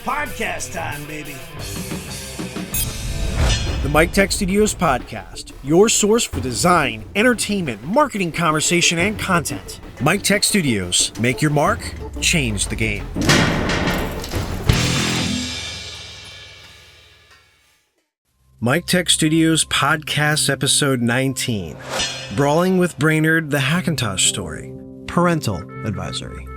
podcast time, baby. The Mike Tech Studios Podcast, your source for design, entertainment, marketing, conversation, and content. Mike Tech Studios, make your mark, change the game. Mike Tech Studios Podcast Episode 19, Brawling with Brainerd, the Hackintosh story, Parental Advisory.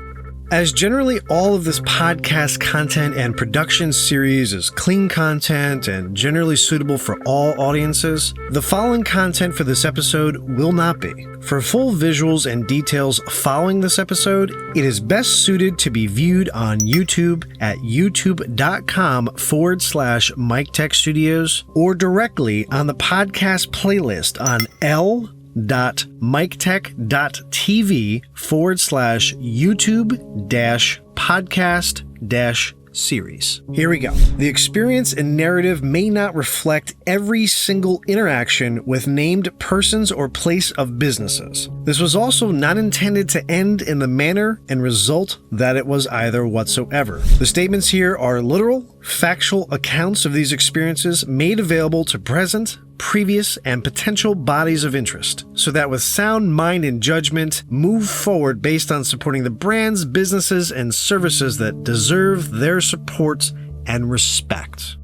As generally all of this podcast content and production series is clean content and generally suitable for all audiences, the following content for this episode will not be. For full visuals and details following this episode, it is best suited to be viewed on YouTube at youtube.com/Mike Tech Studios or directly on the podcast playlist on l.miketech.tv/YouTube-podcast-series. Here we go. The experience and narrative may not reflect every single interaction with named persons or place of businesses. This was also not intended to end in the manner and result that it was either whatsoever. The statements here are literal, factual accounts of these experiences made available to present, previous, and potential bodies of interest, so that with sound mind and judgment, move forward based on supporting the brands, businesses, and services that deserve their support and respect.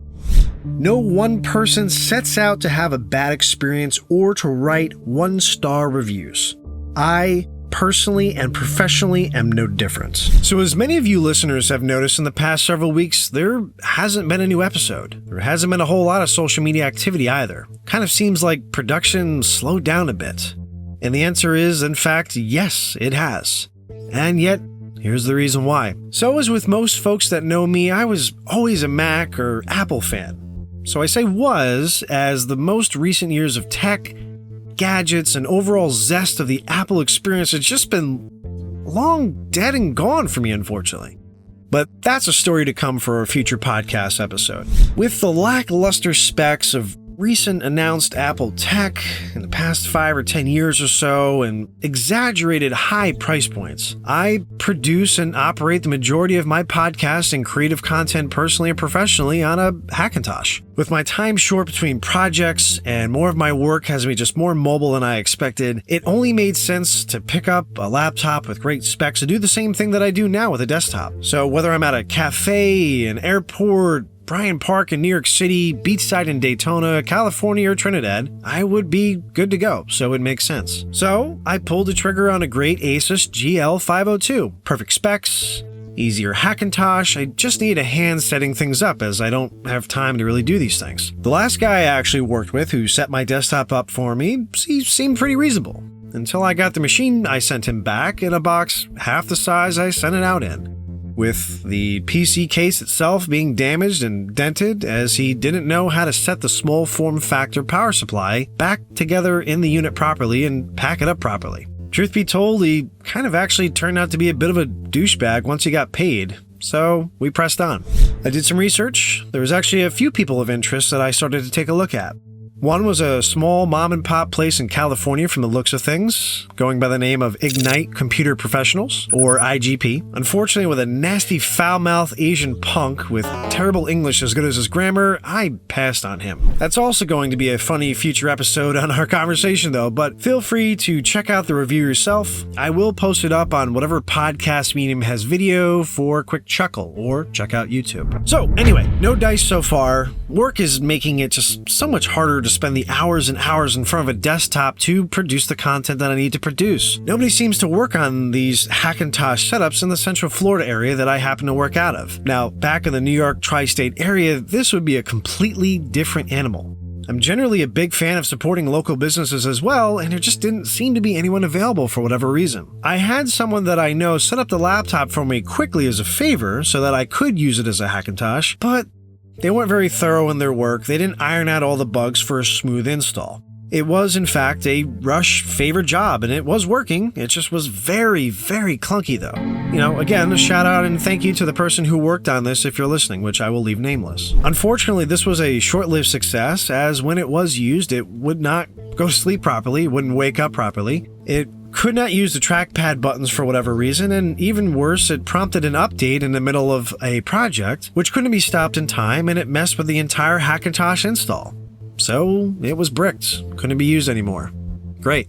No one person sets out to have a bad experience or to write one-star reviews. I personally and professionally am no different. So as many of you listeners have noticed in the past several weeks, there hasn't been a new episode. There hasn't been a whole lot of social media activity either. Kind of seems like production slowed down a bit. And the answer is, in fact, yes, it has. And yet, here's the reason why. So as with most folks that know me, I was always a Mac or Apple fan. So I say was, as the most recent years of tech, gadgets, and overall zest of the Apple experience has just been long dead and gone for me, unfortunately. But that's a story to come for a future podcast episode. With the lackluster specs of recent announced Apple tech in the past 5 or 10 years or so and exaggerated high price points, I produce and operate the majority of my podcast and creative content personally and professionally on a Hackintosh. With my time short between projects and more of my work has me just more mobile than I expected, it only made sense to pick up a laptop with great specs to do the same thing that I do now with a desktop. So whether I'm at a cafe, an airport, Bryant Park in New York City, beachside in Daytona, California, or Trinidad, I would be good to go, so it makes sense. So I pulled the trigger on a great Asus GL502. Perfect specs, easier Hackintosh. I just need a hand setting things up as I don't have time to really do these things. The last guy I actually worked with who set my desktop up for me, he seemed pretty reasonable. Until I got the machine I sent him back in a box half the size I sent it out in, with the PC case itself being damaged and dented as he didn't know how to set the small form factor power supply back together in the unit properly and pack it up properly. Truth be told, he kind of actually turned out to be a bit of a douchebag once he got paid, so we pressed on. I did some research. There was actually a few people of interest that I started to take a look at. One was a small mom-and-pop place in California from the looks of things, going by the name of Ignite Computer Professionals, or IGP. Unfortunately, with a nasty foul-mouthed Asian punk with terrible English as good as his grammar, I passed on him. That's also going to be a funny future episode on our conversation, though, but feel free to check out the review yourself. I will post it up on whatever podcast medium has video for a quick chuckle, or check out YouTube. So, anyway, no dice so far. Work is making it just so much harder to spend the hours and hours in front of a desktop to produce the content that I need to produce. Nobody seems to work on these Hackintosh setups in the Central Florida area that I happen to work out of. Now, back in the New York tri-state area, this would be a completely different animal. I'm generally a big fan of supporting local businesses as well, and there just didn't seem to be anyone available for whatever reason. I had someone that I know set up the laptop for me quickly as a favor so that I could use it as a Hackintosh, but they weren't very thorough in their work. They didn't iron out all the bugs for a smooth install. It was, in fact, a rush favor job, and it was working. It just was very, very clunky, though. You know, again, a shout out and thank you to the person who worked on this if you're listening, which I will leave nameless. Unfortunately, this was a short-lived success, as when it was used, it would not go to sleep properly, it wouldn't wake up properly. It could not use the trackpad buttons for whatever reason, and even worse, it prompted an update in the middle of a project, which couldn't be stopped in time, and it messed with the entire Hackintosh install. So it was bricked, couldn't be used anymore. Great.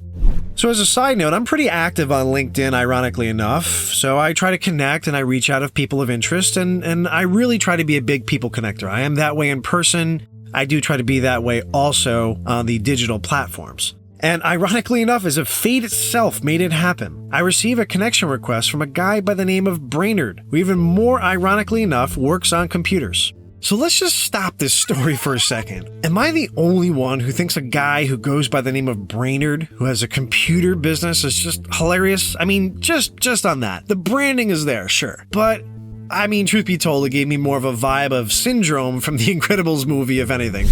So as a side note, I'm pretty active on LinkedIn, ironically enough, so I try to connect and I reach out of people of interest, and I really try to be a big people connector. I am that way in person. I do try to be that way also on the digital platforms. And ironically enough, as if fate itself made it happen, I receive a connection request from a guy by the name of Brainerd, who even more ironically enough works on computers. So let's just stop this story for a second. Am I the only one who thinks a guy who goes by the name of Brainerd, who has a computer business, is just hilarious? I mean, just on that. The branding is there, sure. But, I mean, truth be told, it gave me more of a vibe of Syndrome from the Incredibles movie, if anything.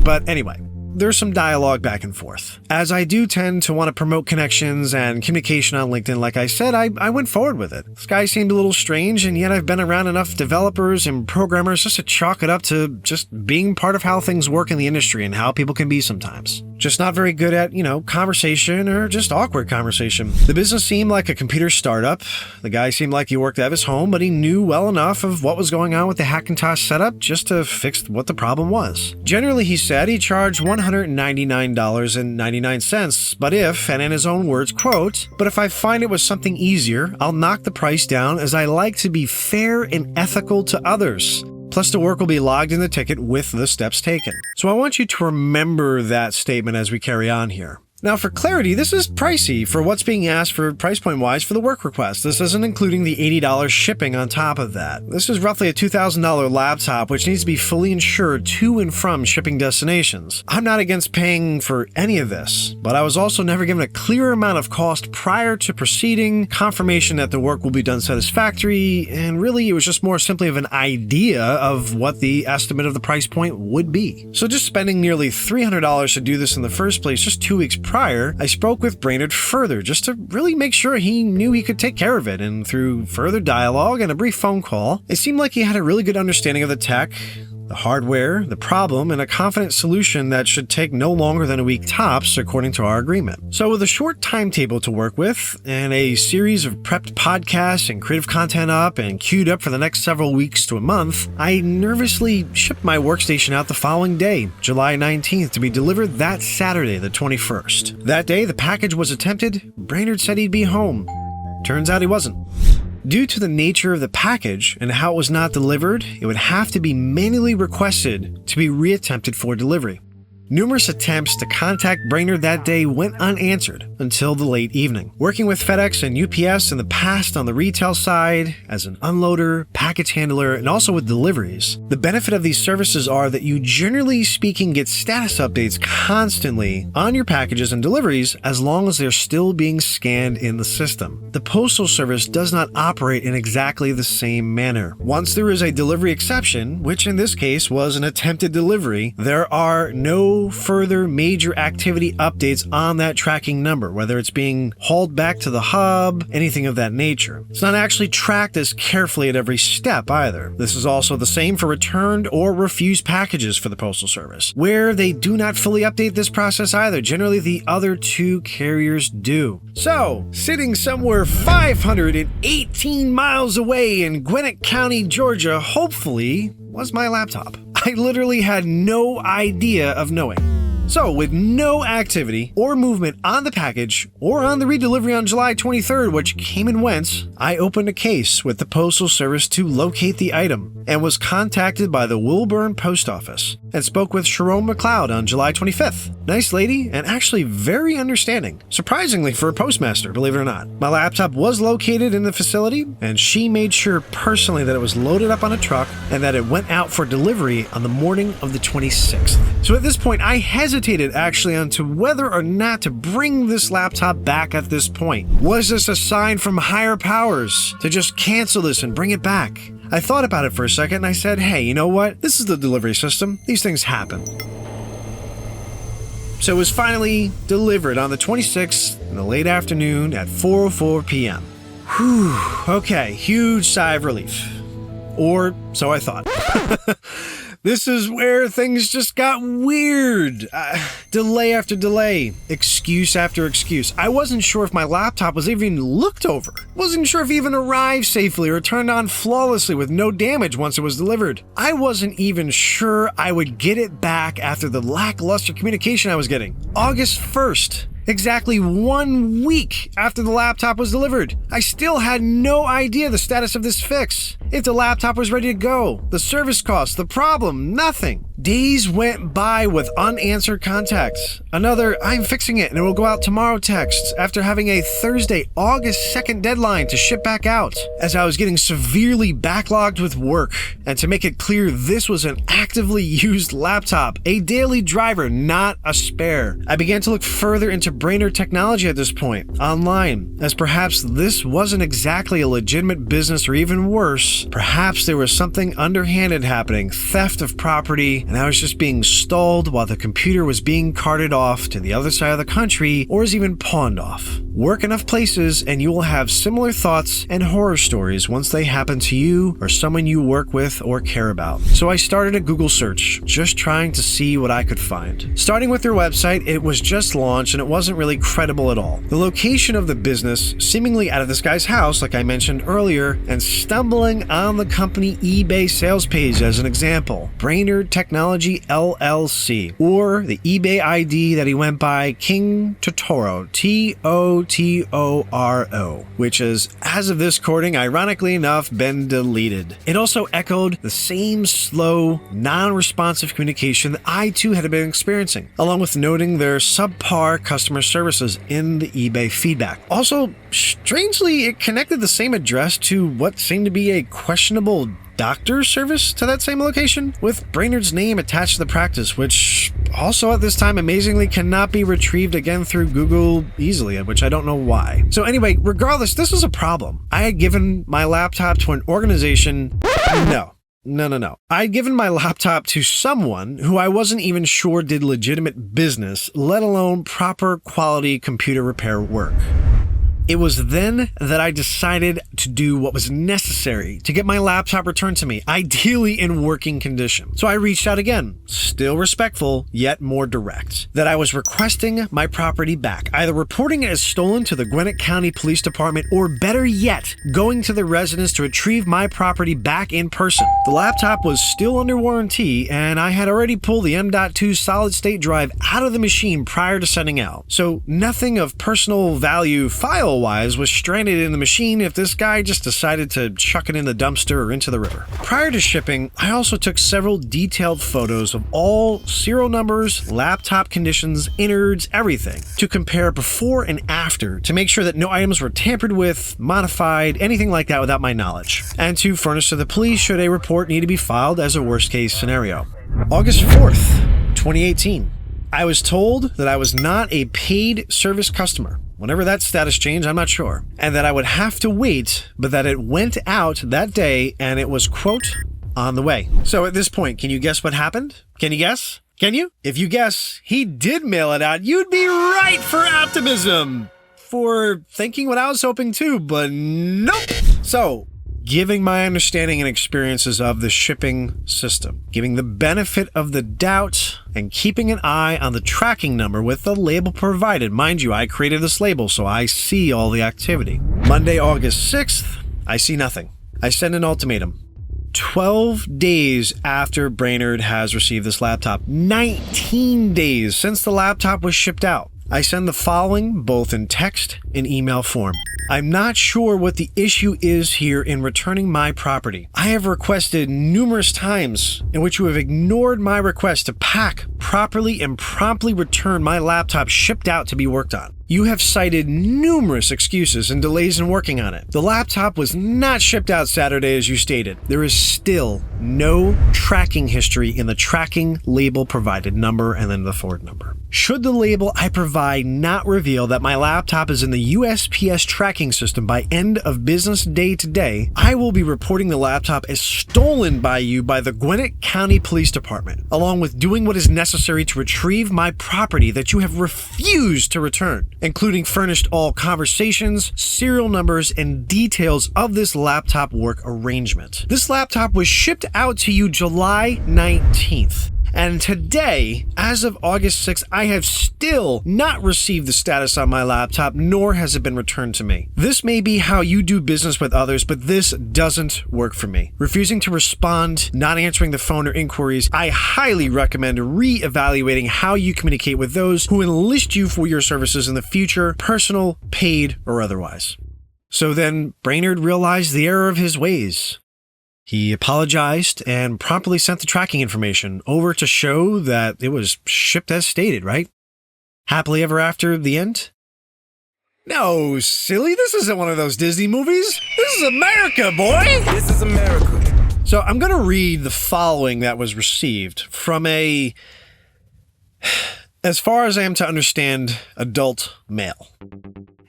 But anyway, there's some dialogue back and forth. As I do tend to want to promote connections and communication on LinkedIn, like I said, I went forward with it. This guy seemed a little strange, and yet I've been around enough developers and programmers just to chalk it up to just being part of how things work in the industry and how people can be sometimes. Just not very good at, conversation or just awkward conversation. The business seemed like a computer startup. The guy seemed like he worked out of his home, but he knew well enough of what was going on with the Hackintosh setup just to fix what the problem was. Generally, he said he charged $199.99, but if, and in his own words, quote, "But if I find it was something easier, I'll knock the price down as I like to be fair and ethical to others. Plus, the work will be logged in the ticket with the steps taken." So I want you to remember that statement as we carry on here. Now, for clarity, this is pricey for what's being asked for price point wise for the work request. This isn't including the $80 shipping on top of that. This is roughly a $2,000 laptop, which needs to be fully insured to and from shipping destinations. I'm not against paying for any of this, but I was also never given a clear amount of cost prior to proceeding, confirmation that the work will be done satisfactory, and really it was just more simply of an idea of what the estimate of the price point would be. So just spending nearly $300 to do this in the first place just 2 weeks prior, I spoke with Brainerd further just to really make sure he knew he could take care of it, and through further dialogue and a brief phone call, it seemed like he had a really good understanding of the tech, the hardware, the problem, and a confident solution that should take no longer than a week tops, according to our agreement. So with a short timetable to work with, and a series of prepped podcasts and creative content up and queued up for the next several weeks to a month, I nervously shipped my workstation out the following day, July 19th, to be delivered that Saturday, the 21st. That day, the package was attempted. Brainerd said he'd be home. Turns out he wasn't. Due to the nature of the package and how it was not delivered, it would have to be manually requested to be reattempted for delivery. Numerous attempts to contact Brainerd that day went unanswered until the late evening. Working with FedEx and UPS in the past on the retail side, as an unloader, package handler, and also with deliveries, the benefit of these services are that you generally speaking get status updates constantly on your packages and deliveries as long as they're still being scanned in the system. The Postal Service does not operate in exactly the same manner. Once there is a delivery exception, which in this case was an attempted delivery, there are no further major activity updates on that tracking number, whether it's being hauled back to the hub, anything of that nature. It's not actually tracked as carefully at every step either. This is also the same for returned or refused packages for the Postal Service, where they do not fully update this process either. Generally, the other two carriers do. So, sitting somewhere 518 miles away in Gwinnett County, Georgia, hopefully, was my laptop. I literally had no idea of knowing. So, with no activity or movement on the package or on the redelivery on July 23rd, which came and went, I opened a case with the Postal Service to locate the item and was contacted by the Wilburn Post Office and spoke with Sharon McLeod on July 25th. Nice lady and actually very understanding, surprisingly for a postmaster, believe it or not. My laptop was located in the facility, and she made sure personally that it was loaded up on a truck and that it went out for delivery on the morning of the 26th. So at this point, I hesitated actually onto whether or not to bring this laptop back at this point. Was this a sign from higher powers to just cancel this and bring it back? I thought about it for a second and I said, hey, you know what? This is the delivery system. These things happen. So it was finally delivered on the 26th in the late afternoon at 4:04 p.m. Whew, okay, huge sigh of relief. Or so I thought. This is where things just got weird. Delay after delay, excuse after excuse. I wasn't sure if my laptop was even looked over. Wasn't sure if it even arrived safely or turned on flawlessly with no damage once it was delivered. I wasn't even sure I would get it back after the lackluster communication I was getting. August 1st. Exactly 1 week after the laptop was delivered, I still had no idea the status of this fix. If the laptop was ready to go, the service costs, the problem, nothing. Days went by with unanswered contacts. Another, I'm fixing it and it will go out tomorrow text after having a Thursday, August 2nd deadline to ship back out. As I was getting severely backlogged with work, and to make it clear, this was an actively used laptop, a daily driver, not a spare. I began to look further into Brainerd technology at this point, online, as perhaps this wasn't exactly a legitimate business, or even worse, perhaps there was something underhanded happening, theft of property, and I was just being stalled while the computer was being carted off to the other side of the country, or was even pawned off. Work enough places and you will have similar thoughts and horror stories once they happen to you or someone you work with or care about. So I started a Google search, just trying to see what I could find. Starting with their website, it was just launched and it wasn't really credible at all. The location of the business, seemingly out of this guy's house, like I mentioned earlier, and stumbling on the company eBay sales page as an example, Brainerd Technology LLC, or the eBay ID that he went by, King Totoro, Totoro, which is, as of this recording, ironically enough, been deleted. It also echoed the same slow, non-responsive communication that I too had been experiencing, along with noting their subpar customer services in the eBay feedback. Also, strangely, it connected the same address to what seemed to be a questionable doctor service to that same location, with Brainerd's name attached to the practice, which also at this time amazingly cannot be retrieved again through Google easily, which I don't know why. So anyway, regardless, this was a problem. I had given my laptop to an organization. No. I had given my laptop to someone who I wasn't even sure did legitimate business, let alone proper quality computer repair work. It was then that I decided to do what was necessary to get my laptop returned to me, ideally in working condition. So I reached out again, still respectful, yet more direct, that I was requesting my property back, either reporting it as stolen to the Gwinnett County Police Department, or better yet, going to the residence to retrieve my property back in person. The laptop was still under warranty, and I had already pulled the M.2 solid state drive out of the machine prior to sending out. So nothing of personal value file wise was stranded in the machine if this guy just decided to chuck it in the dumpster or into the river. Prior to shipping, I also took several detailed photos of all serial numbers, laptop conditions, innards, everything, to compare before and after to make sure that no items were tampered with, modified, anything like that without my knowledge, and to furnish to the police should a report need to be filed as a worst case scenario. August 4th, 2018. I was told that I was not a paid service customer. Whenever that status changed, I'm not sure. And that I would have to wait, but that it went out that day and it was, quote, on the way. So at this point, can you guess what happened? Can you guess? Can you? If you guess, he did mail it out. You'd be right for optimism. For thinking what I was hoping too, but nope. So, giving my understanding and experiences of the shipping system, giving the benefit of the doubt, and keeping an eye on the tracking number with the label provided. Mind you, I created this label, so I see all the activity. Monday, August 6th, I see nothing. I send an ultimatum. 12 days after Brainerd has received this laptop, 19 days since the laptop was shipped out, I send the following both in text and email form. I'm not sure what the issue is here in returning my property. I have requested numerous times in which you have ignored my request to pack properly and promptly return my laptop shipped out to be worked on. You have cited numerous excuses and delays in working on it. The laptop was not shipped out Saturday as you stated. There is still no tracking history in the tracking label provided, number and then the forward number. Should the label I provide not reveal that my laptop is in the USPS tracking system by end of business day today, I will be reporting the laptop as stolen by you by the Gwinnett County Police Department, along with doing what is necessary to retrieve my property that you have refused to return, including furnished all conversations, serial numbers, and details of this laptop work arrangement. This laptop was shipped out to you July 19th. And today, as of August 6th, I have still not received the status on my laptop, nor has it been returned to me. This may be how you do business with others, but this doesn't work for me. Refusing to respond, not answering the phone or inquiries, I highly recommend re-evaluating how you communicate with those who enlist you for your services in the future, personal, paid, or otherwise. So then, Brainerd realized the error of his ways. He apologized and promptly sent the tracking information over to show that it was shipped as stated, right? Happily ever after, the end? No, silly, this isn't one of those Disney movies. This is America, boy! This is America. So I'm going to read the following that was received from a, as far as I am to understand, adult male.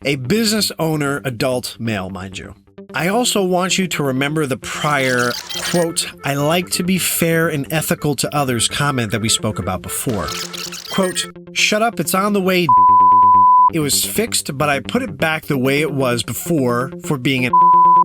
A business owner, adult male, mind you. I also want you to remember the prior, quote, I like to be fair and ethical to others comment that we spoke about before. Quote, shut up, it's on the way. It was fixed, but I put it back the way it was before for being an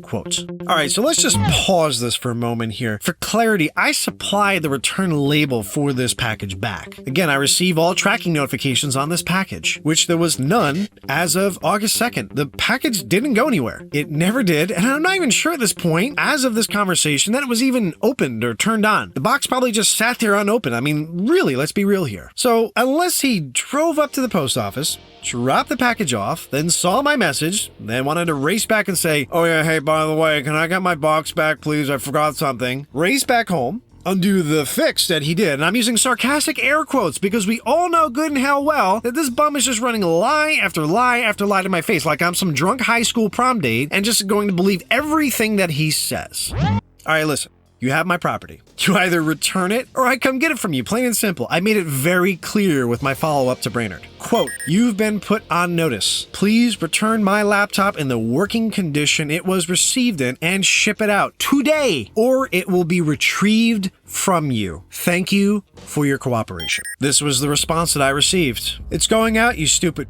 quote. All right, so let's just pause this for a moment here. For clarity, I supplied the return label for this package back. Again, I receive all tracking notifications on this package, which there was none as of August 2nd. The package didn't go anywhere. It never did, and I'm not even sure at this point, as of this conversation, that it was even opened or turned on. The box probably just sat there unopened. I mean, really, let's be real here. So, unless he drove up to the post office, dropped the package off, then saw my message, then wanted to race back and say, oh yeah, hey, by the way, can I get my box back, please? I forgot something. Race back home, undo the fix that he did. And I'm using sarcastic air quotes because we all know good and hell well that this bum is just running lie after lie after lie to my face like I'm some drunk high school prom date and just going to believe everything that he says. All right, listen. You have my property. You either return it or I come get it from you, plain and simple. I made it very clear with my follow-up to Brainerd. Quote, you've been put on notice. Please return my laptop in the working condition it was received in and ship it out today, or it will be retrieved from you. Thank you for your cooperation. This was the response that I received. It's going out, you stupid.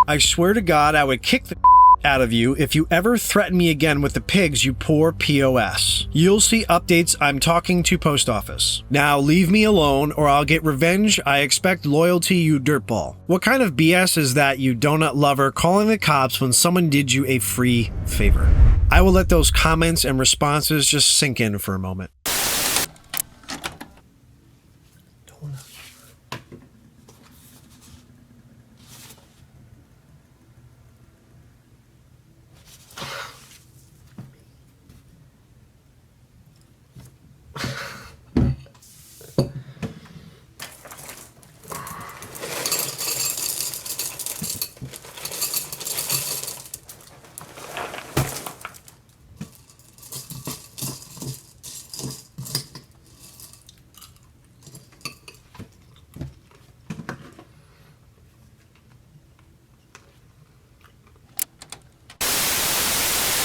I swear to God, I would kick the out of you if you ever threaten me again with the pigs, you poor POS. You'll see updates. I'm talking to post office. Now leave me alone or I'll get revenge. I expect loyalty, you dirtball. What kind of BS is that, you donut lover, calling the cops when someone did you a free favor? I will let those comments and responses just sink in for a moment.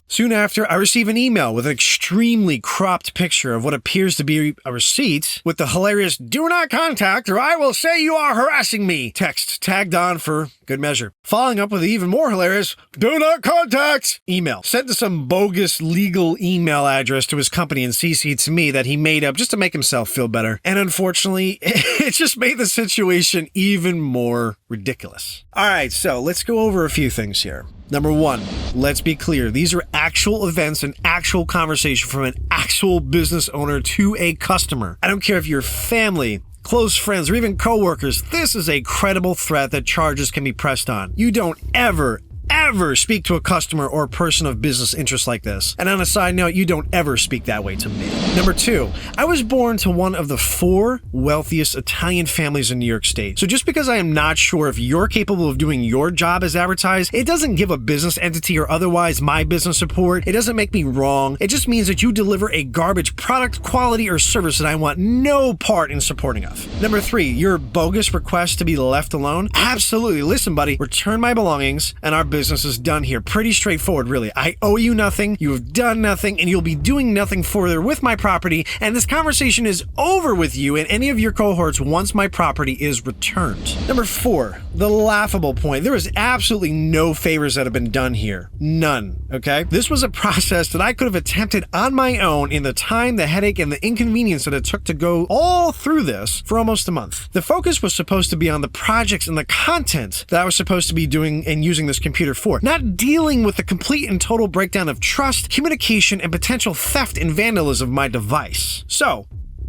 Soon after, I receive an email with an extremely cropped picture of what appears to be a receipt with the hilarious "do not contact or I will say you are harassing me" text tagged on for good measure. Following up with the even more hilarious "do not contact" email sent to some bogus legal email address to his company and CC'd to me that he made up just to make himself feel better. And unfortunately, it just made the situation even more ridiculous. All right, so let's go over a few things here. Number one, let's be clear. These are actual events and actual conversation from an actual business owner to a customer. I don't care if you're family, close friends, or even coworkers. This is a credible threat that charges can be pressed on. You don't ever ever speak to a customer or a person of business interest like this. And on a side note, you don't ever speak that way to me. Number 2, I was born to one of the 4 wealthiest Italian families in New York State. So just because I am not sure if you're capable of doing your job as advertised, it doesn't give a business entity or otherwise my business support. It doesn't make me wrong. It just means that you deliver a garbage product, quality, or service that I want no part in supporting of. Number 3, your bogus request to be left alone? Absolutely. Listen, buddy, return my belongings and our business is done here. Pretty straightforward, really. I owe you nothing, you have done nothing, and you'll be doing nothing further with my property, and this conversation is over with you and any of your cohorts once my property is returned. Number 4, the laughable point. There is absolutely no favors that have been done here. None, okay? This was a process that I could have attempted on my own in the time, the headache, and the inconvenience that it took to go all through this for almost a month. The focus was supposed to be on the projects and the content that I was supposed to be doing and using this computer for, not dealing with the complete and total breakdown of trust, communication, and potential theft and vandalism of my device. So,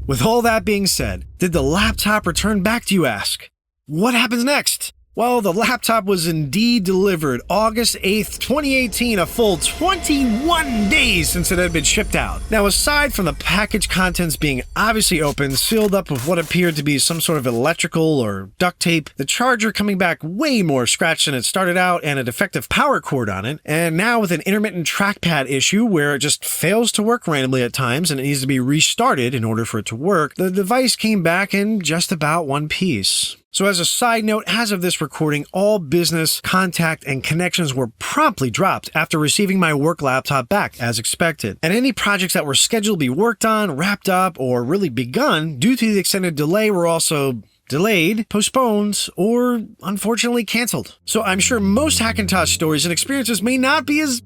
with all that being said, did the laptop return back, do you ask? What happens next? Well, the laptop was indeed delivered August 8th, 2018, a full 21 days since it had been shipped out. Now, aside from the package contents being obviously opened, sealed up with what appeared to be some sort of electrical or duct tape, the charger coming back way more scratched than it started out, and a defective power cord on it, and now with an intermittent trackpad issue where it just fails to work randomly at times and it needs to be restarted in order for it to work, the device came back in just about one piece. So as a side note, as of this recording, all business, contact, and connections were promptly dropped after receiving my work laptop back as expected. And any projects that were scheduled to be worked on, wrapped up, or really begun due to the extended delay were also delayed, postponed, or unfortunately canceled. So I'm sure most Hackintosh stories and experiences may not be as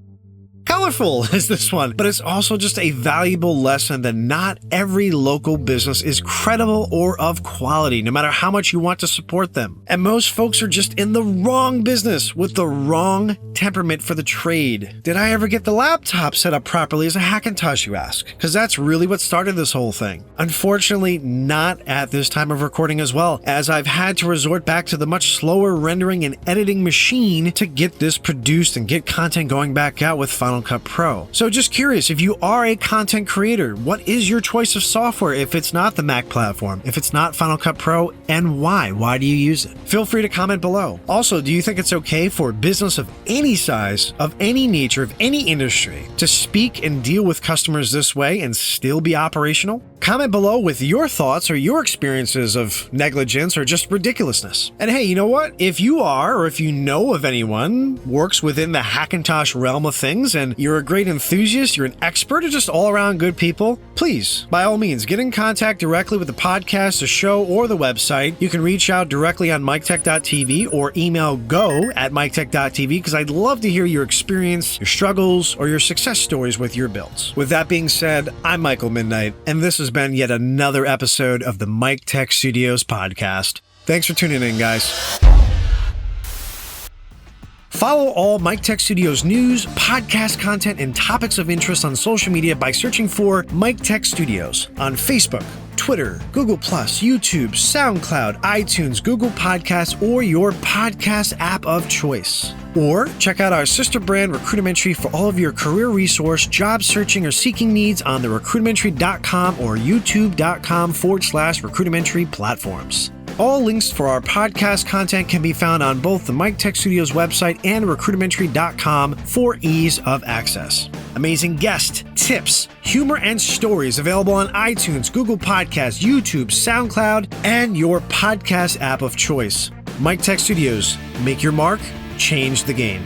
colorful as this one, but it's also just a valuable lesson that not every local business is credible or of quality, no matter how much you want to support them. And most folks are just in the wrong business with the wrong temperament for the trade. Did I ever get the laptop set up properly as a Hackintosh, you ask? Because that's really what started this whole thing. Unfortunately, not at this time of recording as well, as I've had to resort back to the much slower rendering and editing machine to get this produced and get content going back out with Final Cut Pro. So just curious, if you are a content creator, what is your choice of software if it's not the Mac platform, if it's not Final Cut Pro, and why? Why do you use it? Feel free to comment below. Also, do you think it's okay for a business of any size, of any nature, of any industry, to speak and deal with customers this way and still be operational? Comment below with your thoughts or your experiences of negligence or just ridiculousness. And hey, you know what? If you are, or if you know of anyone works within the Hackintosh realm of things and you're a great enthusiast, you're an expert, or just all around good people, please, by all means, get in contact directly with the podcast, the show, or the website. You can reach out directly on MikeTech.tv or email go@MikeTech.tv because I'd love to hear your experience, your struggles, or your success stories with your builds. With that being said, I'm Michael Midnight, and this has been yet another episode of the Mike Tech Studios podcast. Thanks for tuning in, guys. Follow all Mike Tech Studios news, podcast content, and topics of interest on social media by searching for Mike Tech Studios on Facebook, Twitter, Google+, YouTube, SoundCloud, iTunes, Google Podcasts, or your podcast app of choice. Or check out our sister brand Recruitmentary for all of your career resource, job searching, or seeking needs on the recruitmentary.com or youtube.com/recruitmentary platforms. All links for our podcast content can be found on both the Mike Tech Studios website and recruitmentary.com for ease of access. Amazing guests, tips, humor, and stories available on iTunes, Google Podcasts, YouTube, SoundCloud, and your podcast app of choice. Mike Tech Studios, make your mark, change the game.